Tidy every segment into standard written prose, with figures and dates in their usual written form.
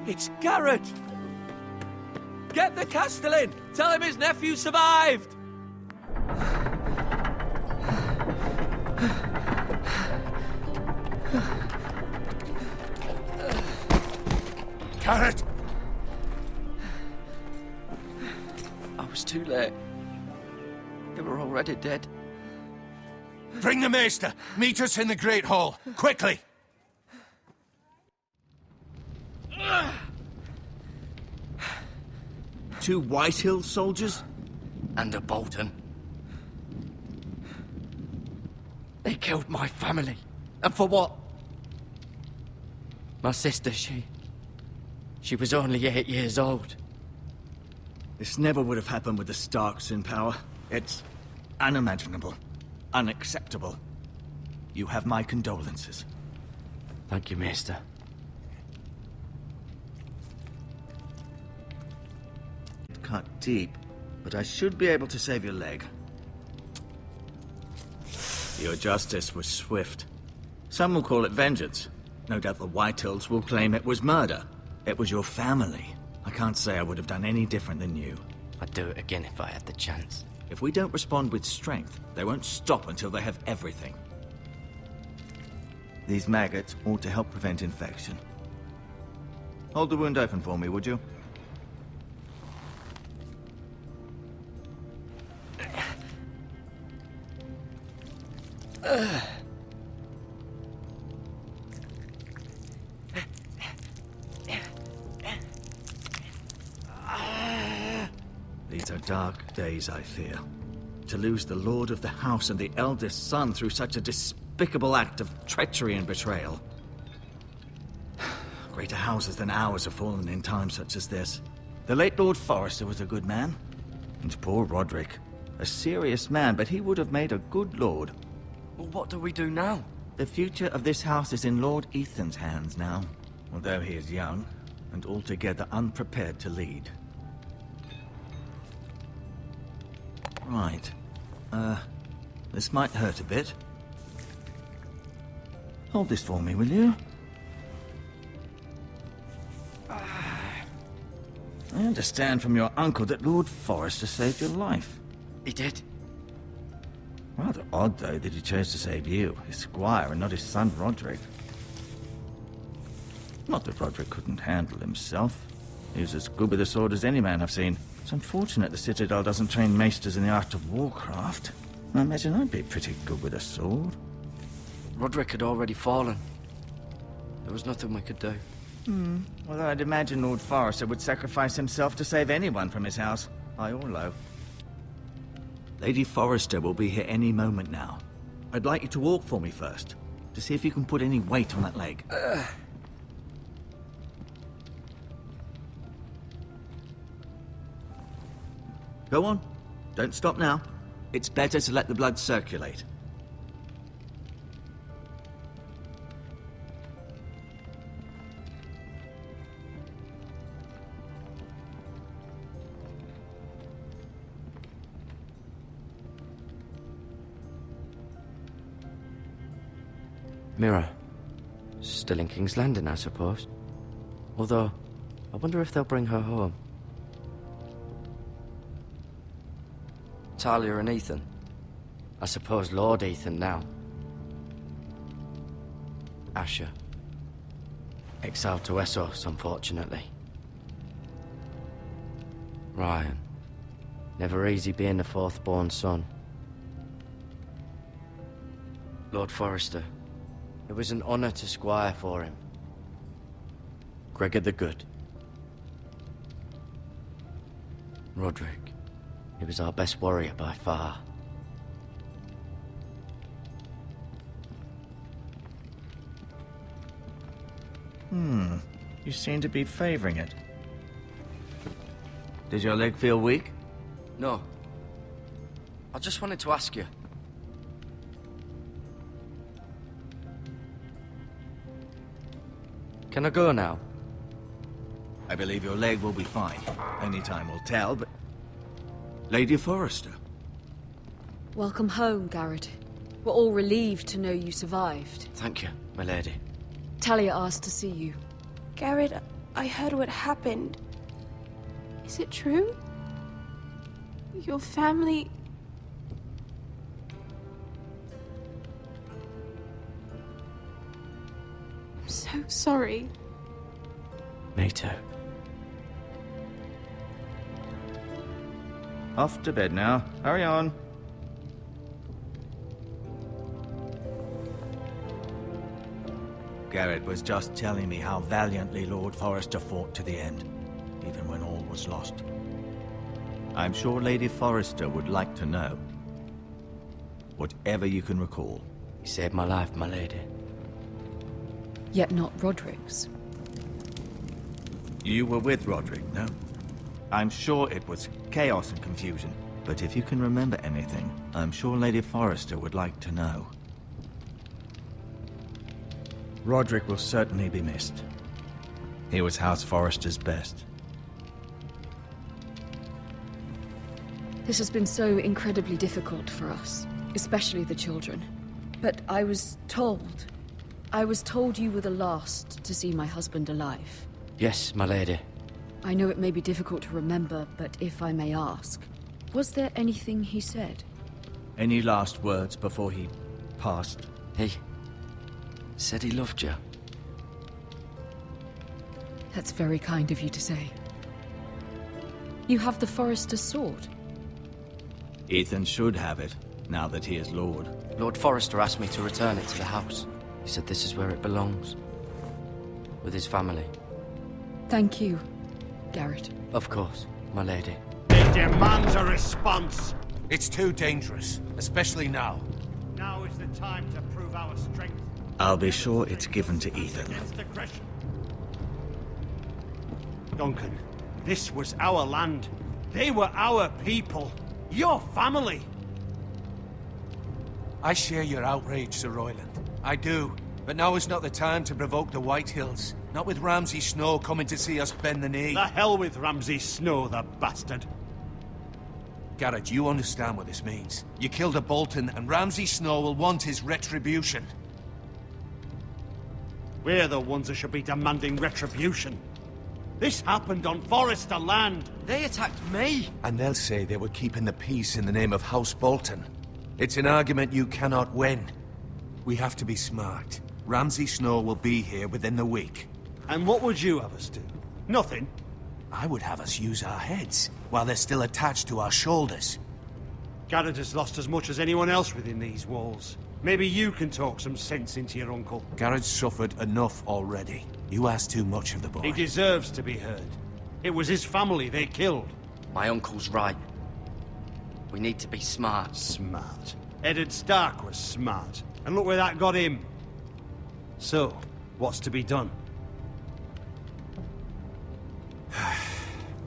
It's Garrett! Get the Castellan! Tell him his nephew survived! Garrett! I was too late. They were already dead. Bring the Maester! Meet us in the Great Hall! Quickly! 2 Whitehill soldiers? And a Bolton. They killed my family. And for what? My sister, she was only 8 years old. This never would have happened with the Starks in power. It's unimaginable. Unacceptable. You have my condolences. Thank you, Maester. Cut deep, but I should be able to save your leg. Your justice was swift. Some will call it vengeance. No doubt the Whitehills will claim it was murder. It was your family. I can't say I would have done any different than you. I'd do it again if I had the chance. If we don't respond with strength, they won't stop until they have everything. These maggots ought to help prevent infection. Hold the wound open for me, would you? These are dark days, I fear. To lose the lord of the house and the eldest son through such a despicable act of treachery and betrayal. Greater houses than ours have fallen in times such as this. The late Lord Forrester was a good man. And poor Roderick. A serious man, but he would have made a good lord. Well, what do we do now? The future of this house is in Lord Ethan's hands now. Although he is young, and altogether unprepared to lead. Right. This might hurt a bit. Hold this for me, will you? I understand from your uncle that Lord Forrester saved your life. He did. Rather odd, though, that he chose to save you, his squire, and not his son Roderick. Not that Roderick couldn't handle himself. He was as good with a sword as any man I've seen. It's unfortunate the Citadel doesn't train maesters in the art of warcraft. I imagine I'd be pretty good with a sword. Roderick had already fallen. There was nothing we could do. Well, I'd imagine Lord Forrester would sacrifice himself to save anyone from his house, high or low. Lady Forrester will be here any moment now. I'd like you to walk for me first, to see if you can put any weight on that leg. Go on. Don't stop now. It's better to let the blood circulate. Mira. Still in King's Landing, I suppose. Although, I wonder if they'll bring her home. Talia and Ethan. I suppose Lord Ethan now. Asher. Exiled to Essos, unfortunately. Ryan. Never easy being the fourth-born son. Lord Forrester. It was an honor to squire for him. Gregor the Good. Roderick. He was our best warrior by far. You seem to be favoring it. Does your leg feel weak? No. I just wanted to ask you. Can I go now? I believe your leg will be fine. Only time will tell, but... Lady Forrester. Welcome home, Garrett. We're all relieved to know you survived. Thank you, my lady. Talia asked to see you. Garrett, I heard what happened. Is it true? Your family... I'm so sorry. Me too. Off to bed now. Hurry on. Garrett was just telling me how valiantly Lord Forrester fought to the end, even when all was lost. I'm sure Lady Forrester would like to know. Whatever you can recall. You saved my life, my lady. Yet not Roderick's. You were with Roderick, no? I'm sure it was chaos and confusion, but if you can remember anything, I'm sure Lady Forrester would like to know. Roderick will certainly be missed. He was House Forrester's best. This has been so incredibly difficult for us, especially the children. But I was told you were the last to see my husband alive. Yes, my lady. I know it may be difficult to remember, but if I may ask, was there anything he said? Any last words before he passed? He said he loved you. That's very kind of you to say. You have the Forrester's sword. Ethan should have it, now that he is Lord. Lord Forrester asked me to return it to the house. He said this is where it belongs. With his family. Thank you, Garrett. Of course, my lady. It demands a response. It's too dangerous, especially now. Now is the time to prove our strength. I'll be sure it's given to Ethan. Against aggression. Duncan, this was our land. They were our people. Your family. I share your outrage, Sir Royland. I do. But now is not the time to provoke the White Hills. Not with Ramsay Snow coming to see us bend the knee. The hell with Ramsay Snow, the bastard. Garrett, you understand what this means. You killed a Bolton, and Ramsay Snow will want his retribution. We're the ones that should be demanding retribution. This happened on Forrester land. They attacked me! And they'll say they were keeping the peace in the name of House Bolton. It's an argument you cannot win. We have to be smart. Ramsay Snow will be here within the week. And what would you have us do? Nothing. I would have us use our heads, while they're still attached to our shoulders. Garrett has lost as much as anyone else within these walls. Maybe you can talk some sense into your uncle. Garrett's suffered enough already. You ask too much of the boy. He deserves to be heard. It was his family they killed. My uncle's right. We need to be smart. Smart. Eddard Stark was smart. And look where that got him. So, what's to be done?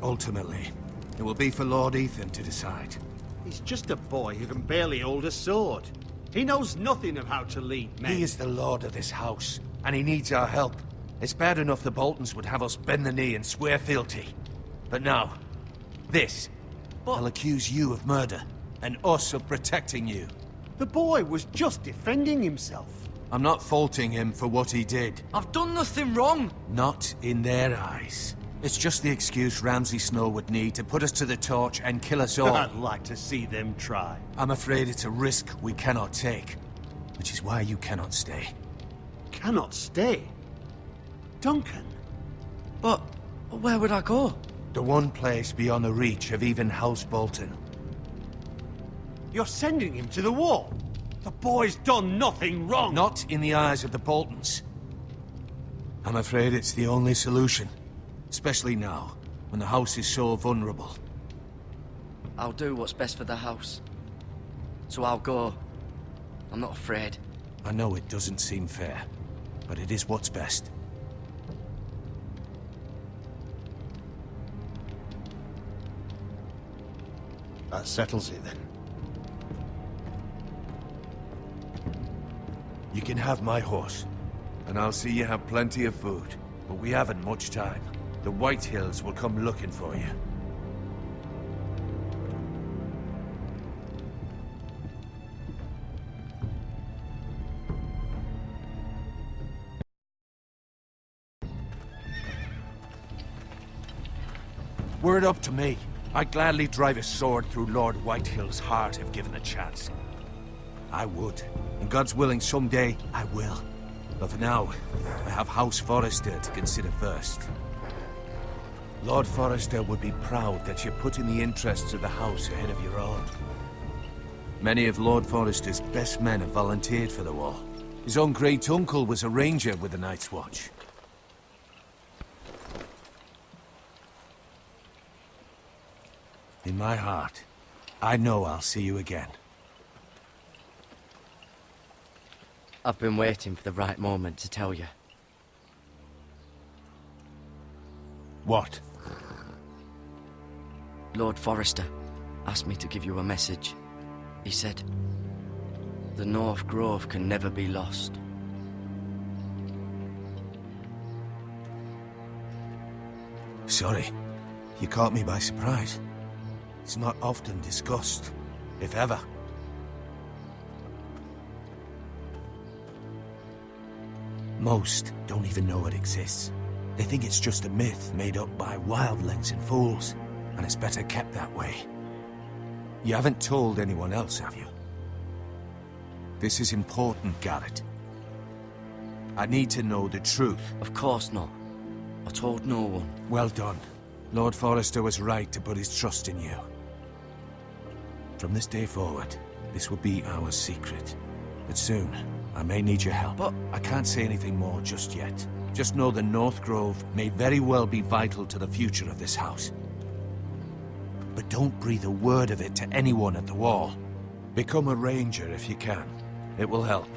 Ultimately, it will be for Lord Ethan to decide. He's just a boy who can barely hold a sword. He knows nothing of how to lead men. He is the lord of this house, and he needs our help. It's bad enough the Boltons would have us bend the knee and swear fealty. But now, this. They'll accuse you of murder, and us of protecting you. The boy was just defending himself. I'm not faulting him for what he did. I've done nothing wrong! Not in their eyes. It's just the excuse Ramsay Snow would need to put us to the torch and kill us all. I'd like to see them try. I'm afraid it's a risk we cannot take, which is why you cannot stay. Cannot stay? Duncan? But where would I go? The one place beyond the reach of even House Bolton. You're sending him to the wall? The boy's done nothing wrong! Not in the eyes of the Boltons. I'm afraid it's the only solution. Especially now, when the house is so vulnerable. I'll do what's best for the house. So I'll go. I'm not afraid. I know it doesn't seem fair, but it is what's best. That settles it then. You can have my horse, and I'll see you have plenty of food. But we haven't much time. The White Hills will come looking for you. Were it up to me, I'd gladly drive a sword through Lord Whitehill's heart if given a chance. I would. And God's willing, someday I will. But for now, I have House Forrester to consider first. Lord Forrester would be proud that you're putting the interests of the house ahead of your own. Many of Lord Forrester's best men have volunteered for the war. His own great-uncle was a ranger with the Night's Watch. In my heart, I know I'll see you again. I've been waiting for the right moment to tell you. What? Lord Forrester asked me to give you a message. He said, the North Grove can never be lost. Sorry, you caught me by surprise. It's not often discussed, if ever. Most don't even know it exists. They think it's just a myth made up by wildlings and fools, and it's better kept that way. You haven't told anyone else, have you? This is important, Garrett. I need to know the truth. Of course not. I told no one. Well done. Lord Forrester was right to put his trust in you. From this day forward, this will be our secret. But soon, I may need your help. But I can't say anything more just yet. Just know the North Grove may very well be vital to the future of this house. But don't breathe a word of it to anyone at the wall. Become a ranger if you can. It will help.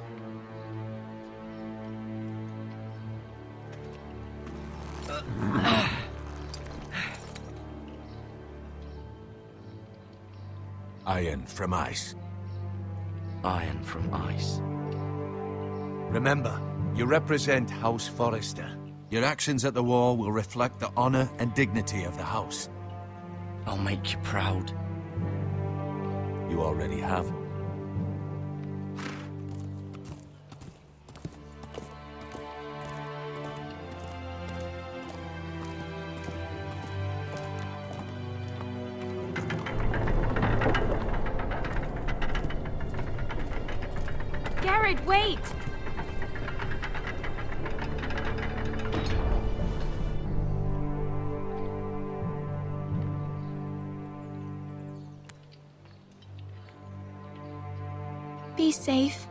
Iron from ice. Iron from ice. Remember, you represent House Forrester. Your actions at the wall will reflect the honor and dignity of the house. I'll make you proud. You already have. Garrett, wait! Be safe.